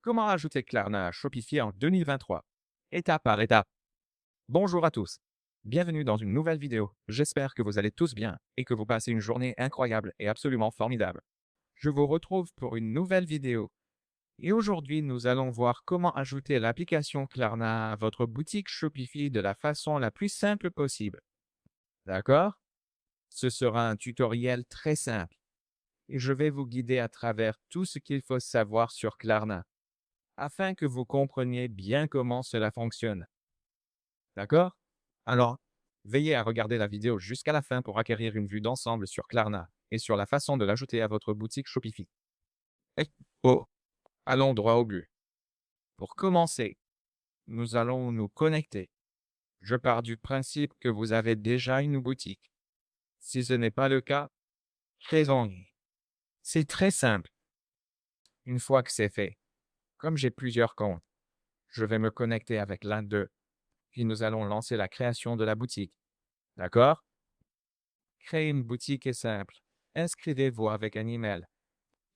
Comment ajouter Klarna à Shopify en 2023? Étape par étape. Bonjour à tous. Bienvenue dans une nouvelle vidéo. J'espère que vous allez tous bien et que vous passez une journée incroyable et absolument formidable. Je vous retrouve pour une nouvelle vidéo. Et aujourd'hui, nous allons voir comment ajouter l'application Klarna à votre boutique Shopify de la façon la plus simple possible. D'accord? Ce sera un tutoriel très simple et je vais vous guider à travers tout ce qu'il faut savoir sur Klarna, afin que vous compreniez bien comment cela fonctionne. D'accord? Alors, veillez à regarder la vidéo jusqu'à la fin pour acquérir une vue d'ensemble sur Klarna et sur la façon de l'ajouter à votre boutique Shopify. Et, oh, allons droit au but. Pour commencer, nous allons nous connecter. Je pars du principe que vous avez déjà une boutique. Si ce n'est pas le cas, créons-une. C'est très simple. Une fois que c'est fait, comme j'ai plusieurs comptes, je vais me connecter avec l'un d'eux, puis nous allons lancer la création de la boutique. D'accord? Créer une boutique est simple. Inscrivez-vous avec un email.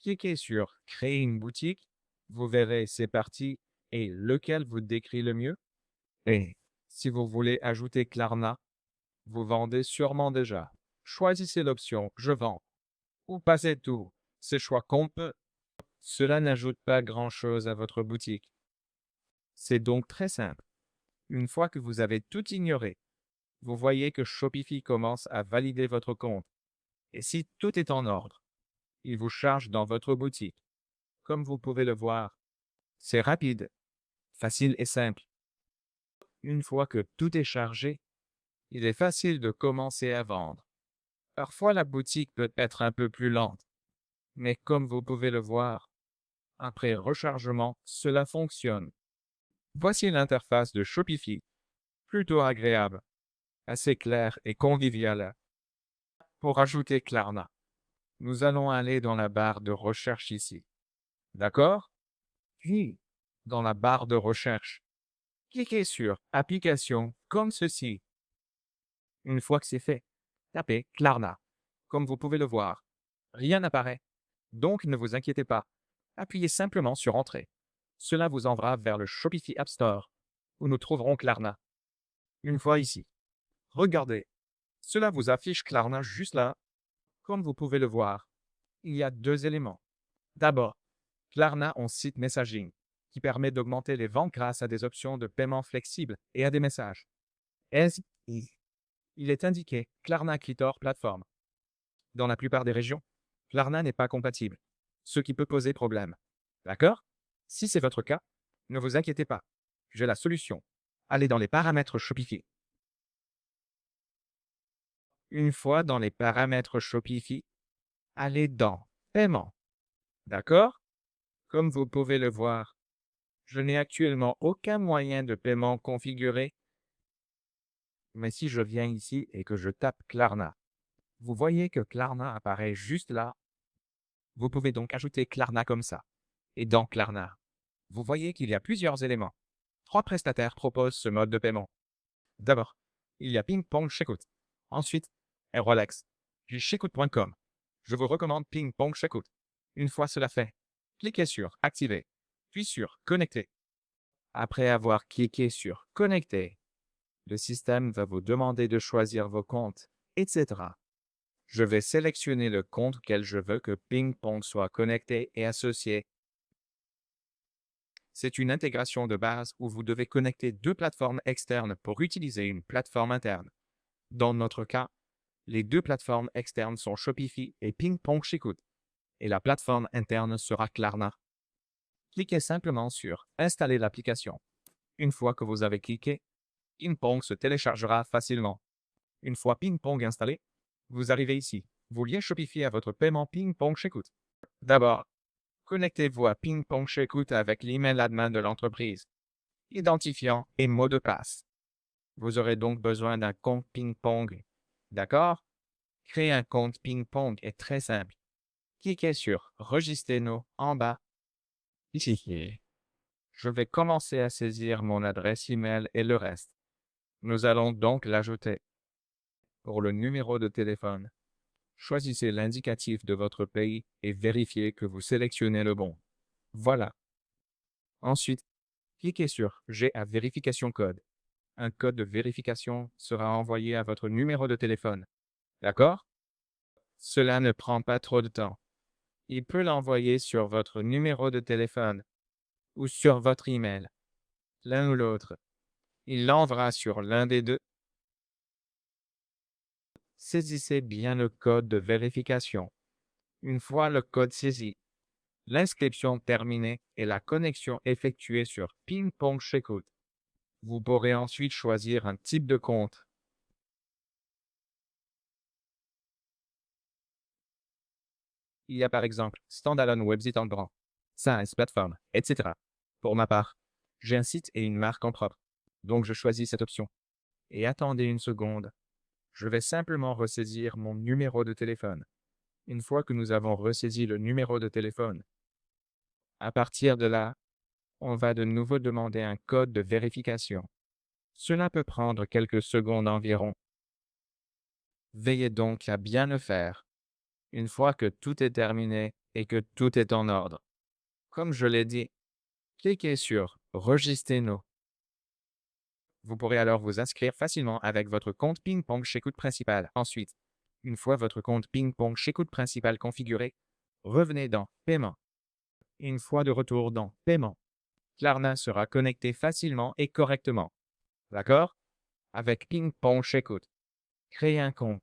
Cliquez sur Créer une boutique. Vous verrez C'est parti et lequel vous décrit le mieux. Et si vous voulez ajouter Klarna, vous vendez sûrement déjà. Choisissez l'option Je vends ou passez tout. Ce choix compte peu. Cela n'ajoute pas grand-chose à votre boutique. C'est donc très simple. Une fois que vous avez tout ignoré, vous voyez que Shopify commence à valider votre compte. Et si tout est en ordre, il vous charge dans votre boutique. Comme vous pouvez le voir, c'est rapide, facile et simple. Une fois que tout est chargé, il est facile de commencer à vendre. Parfois, la boutique peut être un peu plus lente, mais comme vous pouvez le voir, après rechargement, cela fonctionne. Voici l'interface de Shopify, plutôt agréable, assez claire et conviviale. Pour ajouter Klarna, nous allons aller dans la barre de recherche ici. D'accord? Puis, dans la barre de recherche, cliquez sur Application comme ceci. Une fois que c'est fait, tapez Klarna. Comme vous pouvez le voir, rien n'apparaît. Donc ne vous inquiétez pas. Appuyez simplement sur Entrée. Cela vous enverra vers le Shopify App Store, où nous trouverons Klarna. Une fois ici, regardez. Cela vous affiche Klarna juste là. Comme vous pouvez le voir, il y a deux éléments. D'abord, Klarna en site messaging, qui permet d'augmenter les ventes grâce à des options de paiement flexibles et à des messages. Il est indiqué Klarna Clitor Platform. Dans la plupart des régions, Klarna n'est pas compatible, ce qui peut poser problème. D'accord? Si c'est votre cas, ne vous inquiétez pas. J'ai la solution. Allez dans les paramètres Shopify. Une fois dans les paramètres Shopify, allez dans Paiement. D'accord? Comme vous pouvez le voir, je n'ai actuellement aucun moyen de paiement configuré, mais si je viens ici et que je tape Klarna, vous voyez que Klarna apparaît juste là. Vous pouvez donc ajouter Klarna comme ça. Et dans Klarna, vous voyez qu'il y a plusieurs éléments. Trois prestataires proposent ce mode de paiement. D'abord, il y a Ping Pong Checkout. Ensuite, Rolex. Puis Checkout.com. Je vous recommande Ping Pong Checkout. Une fois cela fait, cliquez sur Activer, puis sur Connecter. Après avoir cliqué sur Connecter, le système va vous demander de choisir vos comptes, etc. Je vais sélectionner le compte auquel je veux que Ping Pong soit connecté et associé. C'est une intégration de base où vous devez connecter deux plateformes externes pour utiliser une plateforme interne. Dans notre cas, les deux plateformes externes sont Shopify et Ping Pong Checkout, et la plateforme interne sera Klarna. Cliquez simplement sur Installer l'application. Une fois que vous avez cliqué, Ping Pong se téléchargera facilement. Une fois Ping Pong installé, vous arrivez ici. Vous liez Shopify à votre paiement Ping Pong Checkout. D'abord, connectez-vous à Ping Pong Checkout avec l'email admin de l'entreprise, identifiant et mot de passe. Vous aurez donc besoin d'un compte Ping Pong. D'accord? Créer un compte Ping Pong est très simple. Cliquez sur Registrez nous en bas. Ici. Je vais commencer à saisir mon adresse email et le reste. Nous allons donc l'ajouter. Pour le numéro de téléphone, choisissez l'indicatif de votre pays et vérifiez que vous sélectionnez le bon. Voilà. Ensuite, cliquez sur J'ai à vérification code. Un code de vérification sera envoyé à votre numéro de téléphone. D'accord? Cela ne prend pas trop de temps. Il peut l'envoyer sur votre numéro de téléphone ou sur votre email, l'un ou l'autre. Il l'enverra sur l'un des deux. Saisissez bien le code de vérification. Une fois le code saisi, l'inscription terminée et la connexion effectuée sur Ping Pong Checkout, vous pourrez ensuite choisir un type de compte. Il y a par exemple Standalone Website en grand, SaaS Plateforme, etc. Pour ma part, j'ai un site et une marque en propre, donc je choisis cette option. Et attendez une seconde. Je vais simplement ressaisir mon numéro de téléphone. Une fois que nous avons ressaisi le numéro de téléphone, à partir de là, on va de nouveau demander un code de vérification. Cela peut prendre quelques secondes environ. Veillez donc à bien le faire, une fois que tout est terminé et que tout est en ordre. Comme je l'ai dit, cliquez sur Registrez nous. Vous pourrez alors vous inscrire facilement avec votre compte Ping-Pong Checkout principal. Ensuite, une fois votre compte Ping-Pong Checkout principal configuré, revenez dans Paiement. Une fois de retour dans Paiement, Klarna sera connecté facilement et correctement. D'accord? Avec Ping-Pong Checkout, créez un compte.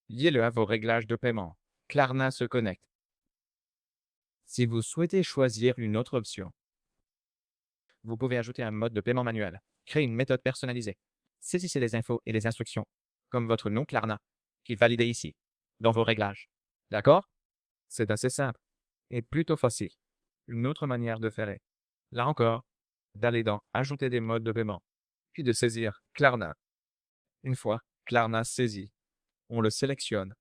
Liez-le à vos réglages de paiement. Klarna se connecte. Si vous souhaitez choisir une autre option, vous pouvez ajouter un mode de paiement manuel, créer une méthode personnalisée. Saisissez les infos et les instructions, comme votre nom Klarna, qui est validé ici, dans vos réglages. D'accord? C'est assez simple et plutôt facile. Une autre manière de faire est, là encore, d'aller dans Ajouter des modes de paiement, puis de saisir Klarna. Une fois Klarna saisi, on le sélectionne.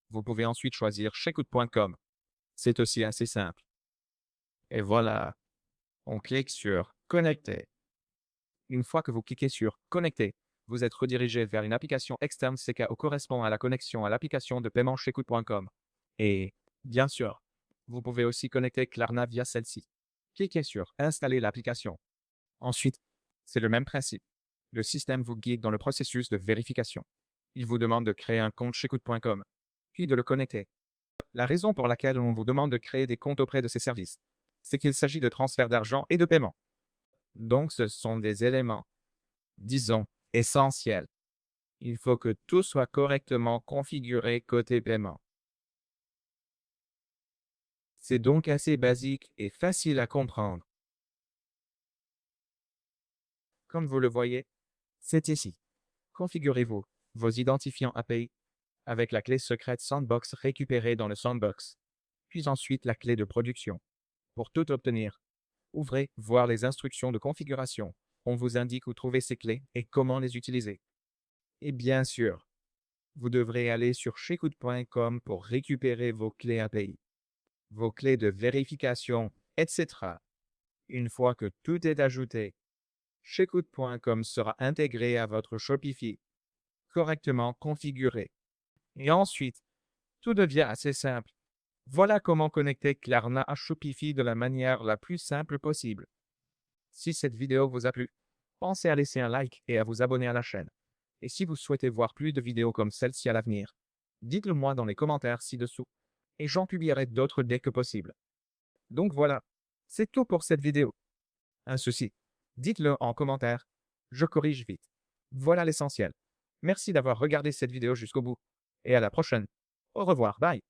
Vous pouvez ensuite choisir checkout.com. C'est aussi assez simple. Et voilà, on clique sur Connecter. Une fois que vous cliquez sur Connecter, vous êtes redirigé vers une application externe CKO correspondant à la connexion à l'application de paiement checkout.com. Et, bien sûr, vous pouvez aussi connecter Klarna via celle-ci. Cliquez sur Installer l'application. Ensuite, c'est le même principe. Le système vous guide dans le processus de vérification. Il vous demande de créer un compte checkout.com, puis de le connecter. La raison pour laquelle on vous demande de créer des comptes auprès de ces services, c'est qu'il s'agit de transfert d'argent et de paiement. Donc, ce sont des éléments, disons, essentiels. Il faut que tout soit correctement configuré côté paiement. C'est donc assez basique et facile à comprendre. Comme vous le voyez, c'est ici. Configurez-vous vos identifiants API avec la clé secrète Sandbox récupérée dans le Sandbox, puis ensuite la clé de production. Pour tout obtenir, ouvrez Voir les instructions de configuration. On vous indique où trouver ces clés et comment les utiliser. Et bien sûr, vous devrez aller sur checkout.com pour récupérer vos clés API, vos clés de vérification, etc. Une fois que tout est ajouté, checkout.com sera intégré à votre Shopify, correctement configuré. Et ensuite, tout devient assez simple. Voilà comment connecter Klarna à Shopify de la manière la plus simple possible. Si cette vidéo vous a plu, pensez à laisser un like et à vous abonner à la chaîne. Et si vous souhaitez voir plus de vidéos comme celle-ci à l'avenir, dites-le moi dans les commentaires ci-dessous, et j'en publierai d'autres dès que possible. Donc voilà, c'est tout pour cette vidéo. Un souci, dites-le en commentaire, je corrige vite. Voilà l'essentiel. Merci d'avoir regardé cette vidéo jusqu'au bout, et à la prochaine. Au revoir, bye.